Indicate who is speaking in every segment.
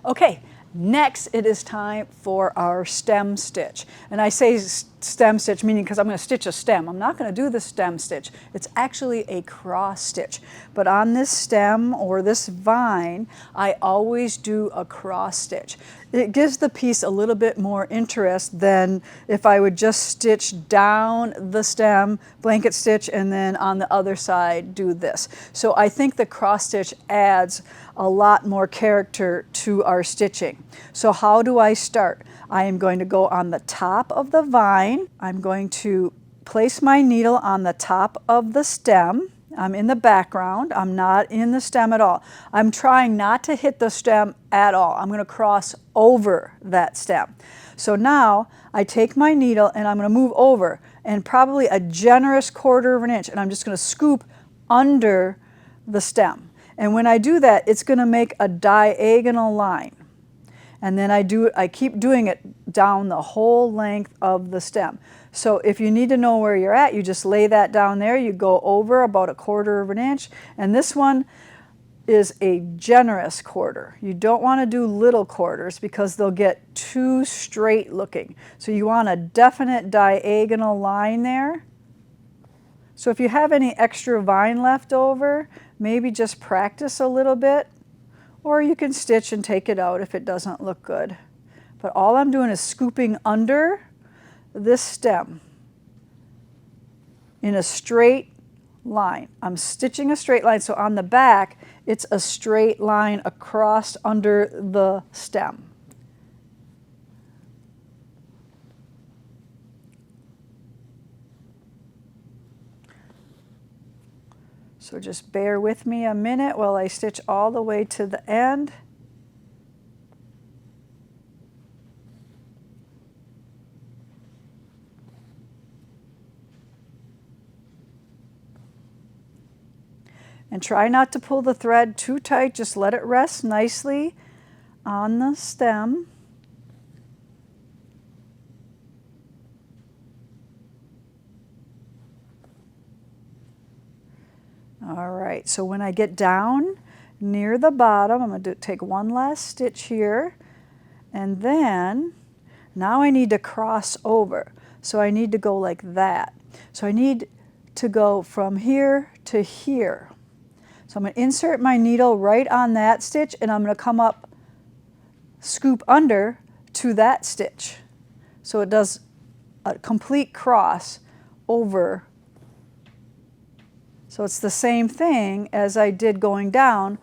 Speaker 1: Okay, next it is time for our stem stitch. And I say stem stitch meaning because I'm going to stitch a stem. I'm not going to do the stem stitch. It's actually a cross stitch. But on this stem or this vine, I always do a cross stitch. It gives the piece a little bit more interest than if I would just stitch down the stem, blanket stitch, and then on the other side do this. So I think the cross stitch adds a lot more character to our stitching. So how do I start? I am going to go on the top of the vine. I'm going to place my needle on the top of the stem. I'm in the background. I'm not in the stem at all. I'm trying not to hit the stem at all. I'm going to cross over that stem. So now I take my needle and I'm going to move over and probably a generous 1/4 of an inch, and I'm just going to scoop under the stem. And when I do that, it's going to make a diagonal line. And then I keep doing it down the whole length of the stem. So if you need to know where you're at, you just lay that down there. You go over about a 1/4 of an inch. And this one is a generous 1/4. You don't want to do little quarters because they'll get too straight looking. So you want a definite diagonal line there. So if you have any extra vine left over, maybe just practice a little bit. Or you can stitch and take it out if it doesn't look good. But all I'm doing is scooping under this stem in a straight line. I'm stitching a straight line, so on the back, it's a straight line across under the stem. So just bear with me a minute while I stitch all the way to the end. And try not to pull the thread too tight, just let it rest nicely on the stem. All right, so when I get down near the bottom, I'm going to take one last stitch here, and then now I need to cross over. So I need to go like that. So I need to go from here to here. So I'm going to insert my needle right on that stitch, and I'm going to come up, scoop under to that stitch. So it does a complete cross over. So it's the same thing as I did going down,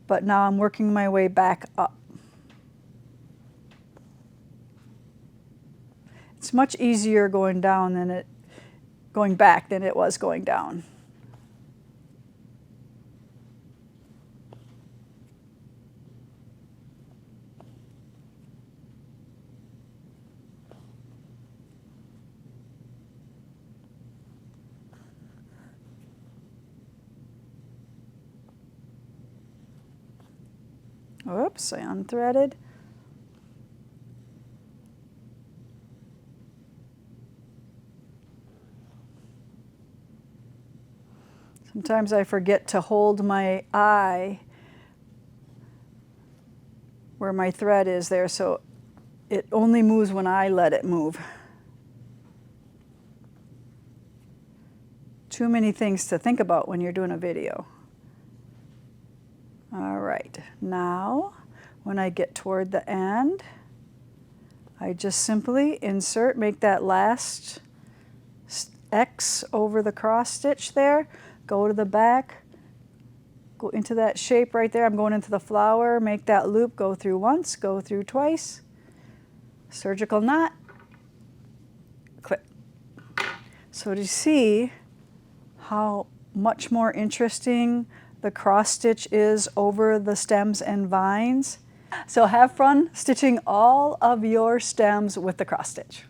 Speaker 1: but now I'm working my way back up. It's much easier going back than it was going down. Oops, I unthreaded. Sometimes I forget to hold my eye where my thread is there, so it only moves when I let it move. Too many things to think about when you're doing a video. All right, now when I get toward the end, I just simply insert, make that last X over the cross stitch there, go to the back, go into that shape right there. I'm going into the flower, make that loop, go through once, go through twice, surgical knot, clip. So do you see how much more interesting the cross stitch is over the stems and vines? So have fun stitching all of your stems with the cross stitch.